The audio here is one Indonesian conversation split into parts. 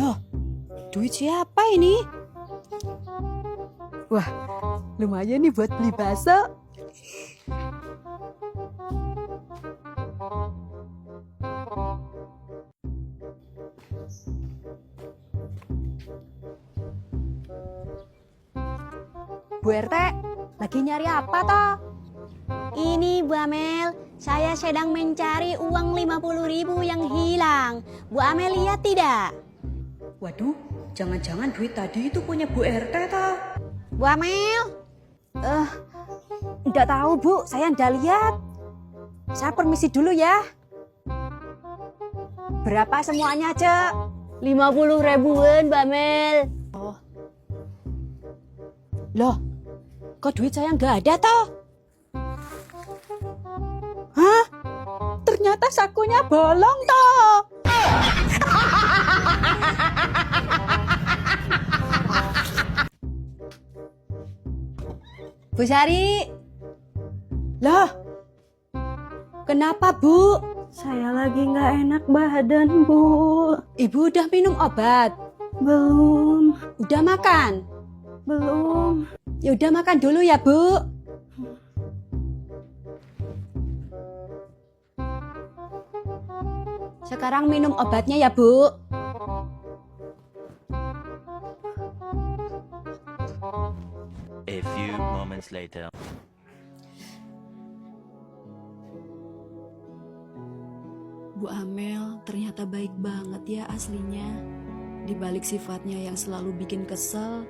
Loh, duit siapa ini? Wah, lumayan nih buat beli bakso. Bu RT, lagi nyari apa toh? Ini Bu Amel, saya sedang mencari uang 50.000 yang hilang. Bu Amel lihat tidak? Waduh, jangan-jangan duit tadi itu punya Bu RT toh? Bu Amel? Enggak tahu Bu, saya enggak lihat. Saya permisi dulu ya. Berapa semuanya, Cek? 50 ribuan, Bu Amel. Oh. Loh, kok duit saya nggak ada toh? Hah? Ternyata sakunya bolong toh. Bu Sari. Loh, kenapa Bu? Saya lagi nggak enak badan, Bu. Ibu udah minum obat? Belum. Udah makan? Belum. Ya udah makan dulu ya Bu. Sekarang minum obatnya ya Bu. A few moments later. Bu Amel ternyata baik banget ya aslinya. Di balik sifatnya yang selalu bikin kesel,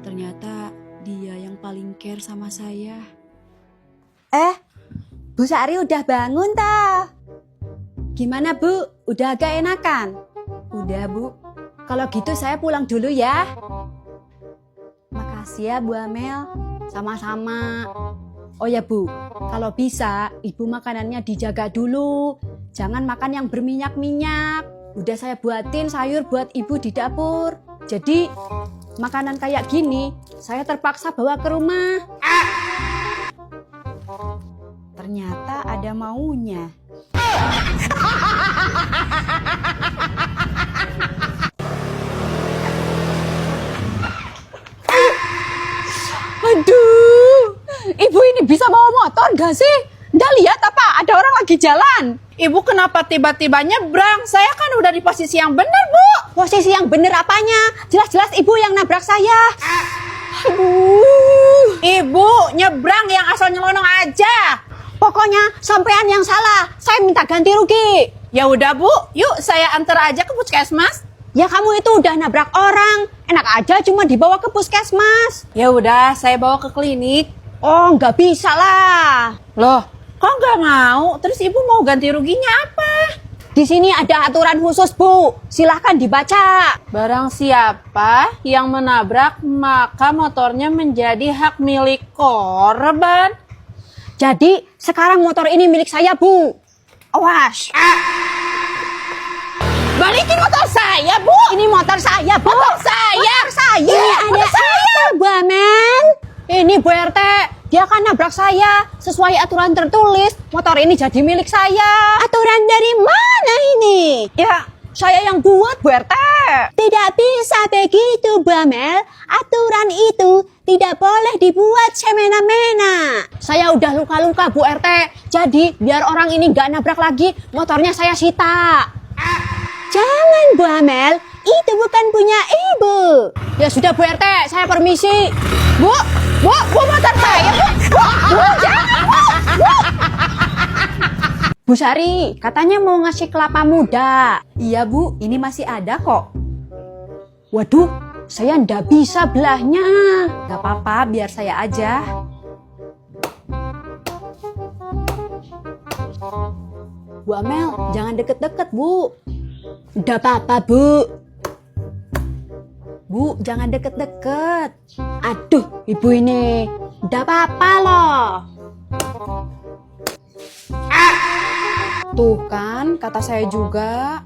ternyata dia yang paling care sama saya. Bu Sari udah bangun toh? Gimana Bu? Udah agak enakan? Udah Bu. Kalau gitu saya pulang dulu ya. Makasih ya Bu Amel. Sama-sama. Oh ya Bu, kalau bisa Ibu makanannya dijaga dulu. Jangan makan yang berminyak-minyak. Udah saya buatin sayur buat Ibu di dapur. Jadi makanan kayak gini saya terpaksa bawa ke rumah. Ternyata ada maunya. Aduh, Ibu ini bisa bawa motor gak sih? Nggak lihat apa ada orang lagi jalan? Ibu kenapa tiba-tiba nyebrang? Saya kan udah di posisi yang benar, Bu. Posisi yang bener apanya? Jelas-jelas Ibu yang nabrak saya. Aduh. Ibu nyebrang yang asal nyelonong aja. Pokoknya sampean yang salah. Saya minta ganti rugi. Ya udah, Bu. Yuk saya antar aja ke puskesmas. Ya kamu itu udah nabrak orang. Enak aja cuma dibawa ke puskesmas. Ya udah, saya bawa ke klinik. Oh, nggak bisa lah. Loh, kok nggak mau? Terus Ibu mau ganti ruginya apa? Di sini ada aturan khusus, Bu. Silahkan dibaca. Barang siapa yang menabrak, maka motornya menjadi hak milik korban. Jadi, sekarang motor ini milik saya, Bu. Awas. Balikin motor saya, Bu. Ini motor saya, Bu. Motor saya. Motor saya. Ini ada saya, Bu Amel. Ini Bu RT. Dia kan nabrak saya. Sesuai aturan tertulis, motor ini jadi milik saya. Aturan dari mana ini? Ya, saya yang buat, Bu RT. Tidak bisa begitu, Bu Amel. Aturan itu tidak boleh dibuat semena-mena. Saya udah luka-luka, Bu RT. Jadi, biar orang ini nggak nabrak lagi, motornya saya sita. Jangan, Bu Amel. Itu bukan punya Ibu. Ya sudah, Bu RT. Saya permisi. Bu motor saya, Bu, jangan, Bu. Bu Sari, katanya mau ngasih kelapa muda. Iya Bu, ini masih ada kok. Waduh, saya ndak bisa belahnya. Gak apa-apa, biar saya aja. Bu Amel, jangan deket-deket, Bu. Udah apa-apa, Bu. Bu, jangan deket-deket. Aduh, Ibu ini. Udah apa-apa loh. Tuh kan, kata saya juga.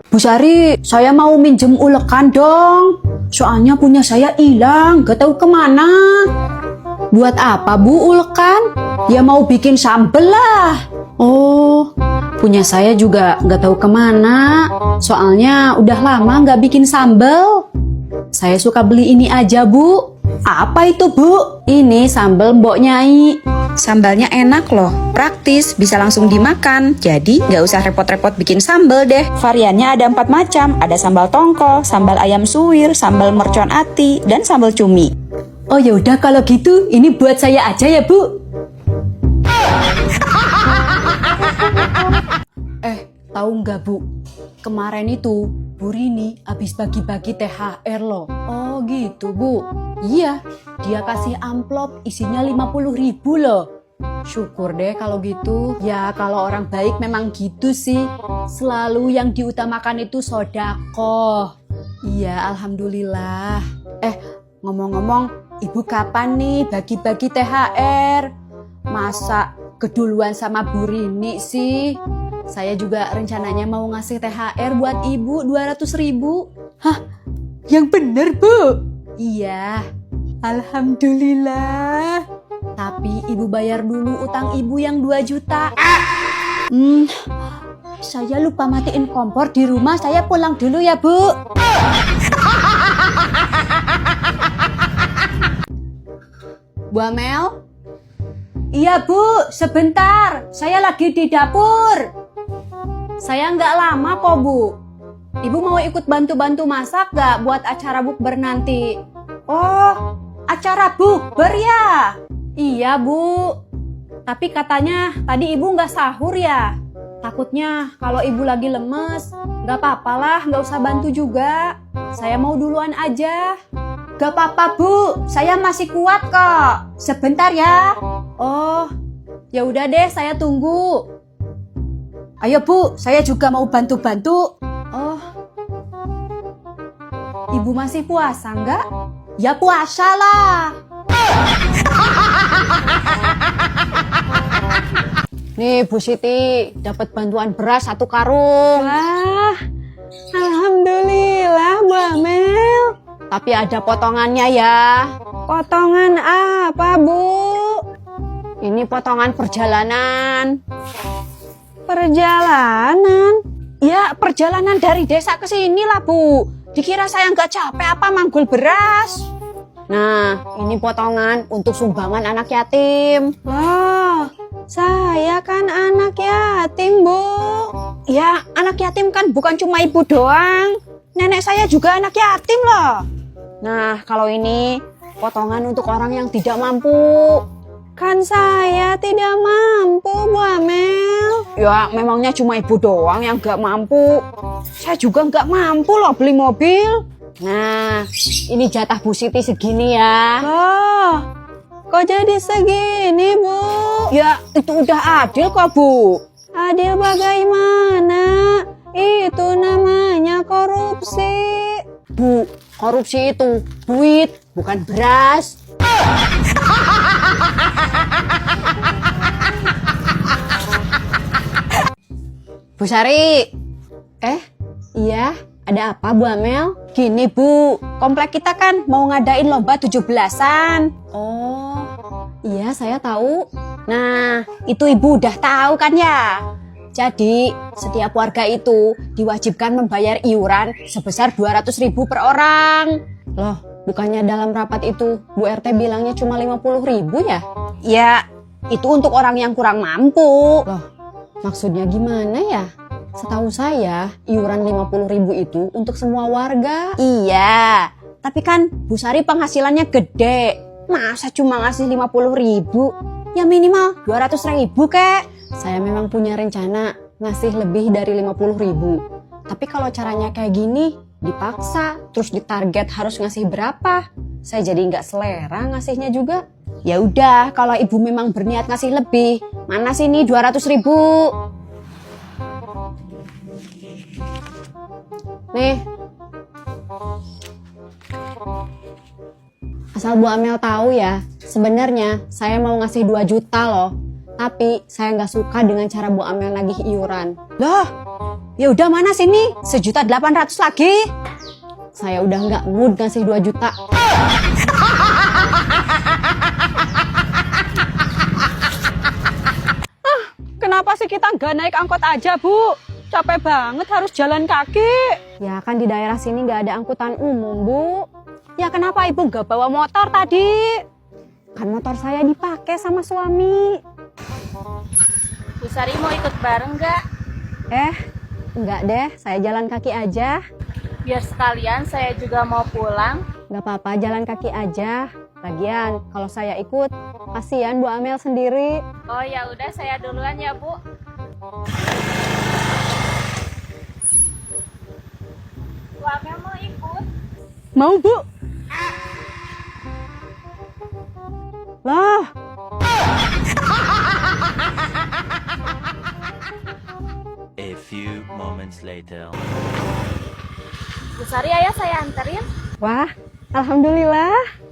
Bu Sari, saya mau minjem ulekan dong. Soalnya punya saya hilang, gak tahu kemana. Buat apa Bu ulekan? Ya mau bikin sambel lah. Oh, punya saya juga nggak tahu kemana. Soalnya udah lama nggak bikin sambal. Saya suka beli ini aja, Bu. Apa itu, Bu? Ini sambal Mbok Nyai. Sambalnya enak loh, praktis, bisa langsung dimakan. Jadi nggak usah repot-repot bikin sambal deh. Variannya ada 4 macam, ada sambal tongkol, sambal ayam suwir, sambal mercon ati, dan sambal cumi. Oh ya udah kalau gitu ini buat saya aja ya, Bu. Tahu nggak, Bu? Kemarin itu Bu Rini habis bagi-bagi THR loh. Oh gitu, Bu. Iya, dia kasih amplop isinya 50.000 loh. Syukur deh kalau gitu. Ya kalau orang baik memang gitu sih. Selalu yang diutamakan itu sodakoh. Iya, alhamdulillah. Ngomong-ngomong, Ibu kapan nih bagi-bagi THR? Masa keduluan sama Bu Rini sih? Saya juga rencananya mau ngasih THR buat Ibu 200.000. Hah? Yang bener, Bu? Iya. Alhamdulillah. Tapi Ibu bayar dulu utang Ibu yang 2 juta. Saya lupa matiin kompor di rumah. Saya pulang dulu ya, Bu. Bu Amel? Iya, Bu. Sebentar. Saya lagi di dapur. Saya nggak lama kok, Bu. Ibu mau ikut bantu-bantu masak nggak buat acara bukber nanti? Oh, acara bukber ya? Iya, Bu. Tapi katanya tadi Ibu nggak sahur ya? Takutnya kalau Ibu lagi lemes, nggak apa-apa lah, nggak usah bantu juga. Saya mau duluan aja. Gak apa-apa, Bu. Saya masih kuat kok. Sebentar ya. Oh, ya udah deh, saya tunggu. Ayo, Bu, saya juga mau bantu-bantu. Oh, Ibu masih puasa nggak? Ya puasa lah. Nih, Bu Siti, dapat bantuan beras 1 karung. Wah, alhamdulillah, Bu Amel. Tapi ada potongannya ya. Potongan apa, Bu? Ini potongan perjalanan. Perjalanan? Ya, perjalanan dari desa ke sini lah, Bu. Dikira saya nggak capek apa manggul beras. Nah, ini potongan untuk sumbangan anak yatim. Loh, saya kan anak yatim, Bu. Ya, anak yatim kan bukan cuma ibu doang. Nenek saya juga anak yatim loh. Nah, kalau ini potongan untuk orang yang tidak mampu. Kan saya tidak mampu, Bu Amel. Ya, memangnya cuma ibu doang yang gak mampu. Saya juga gak mampu loh beli mobil. Nah, ini jatah Bu Siti segini ya. Loh, kok jadi segini, Bu? Ya, itu udah adil kok, Bu. Adil bagaimana? Itu namanya korupsi. Bu, korupsi itu duit, bukan beras. Bu Sari. Iya, ada apa Bu Amel? Gini Bu, komplek kita kan mau ngadain lomba 17-an. Oh, iya saya tahu. Nah, itu Ibu udah tahu kan ya? Jadi, setiap warga itu diwajibkan membayar iuran sebesar 200.000 per orang. Loh, bukannya dalam rapat itu Bu RT bilangnya cuma 50.000 ya? Ya, itu untuk orang yang kurang mampu. Loh, maksudnya gimana ya? Setahu saya, iuran 50.000 itu untuk semua warga. Iya, tapi kan Bu Sari penghasilannya gede. Masa cuma ngasih 50.000? Ya minimal 200.000 kek. Saya memang punya rencana ngasih lebih dari 50.000. Tapi kalau caranya kayak gini, dipaksa, terus ditarget harus ngasih berapa? Saya jadi nggak selera ngasihnya juga. Ya udah, kalau Ibu memang berniat ngasih lebih, mana sini 200.000? Nih. Asal Bu Amel tahu ya, sebenarnya saya mau ngasih 2 juta loh. Tapi saya nggak suka dengan cara Bu Amel nagih iuran. Loh, ya udah mana sini 1.800.000 lagi. Saya udah nggak mood ngasih 2 juta. kenapa sih kita nggak naik angkot aja, Bu? Capek banget harus jalan kaki. Ya kan di daerah sini nggak ada angkutan umum, Bu. Ya kenapa Ibu nggak bawa motor tadi? Kan motor saya dipakai sama suami. Bu Sari mau ikut bareng nggak? Enggak deh, saya jalan kaki aja. Biar sekalian saya juga mau pulang. Nggak apa-apa, jalan kaki aja. Lagian, kalau saya ikut, kasihan Bu Amel sendiri. Oh ya udah saya duluan ya Bu. Bu Amel mau ikut? Mau, Bu? Lah, A few moments later. Bu Sari, ayah saya anterin. wah, alhamdulillah.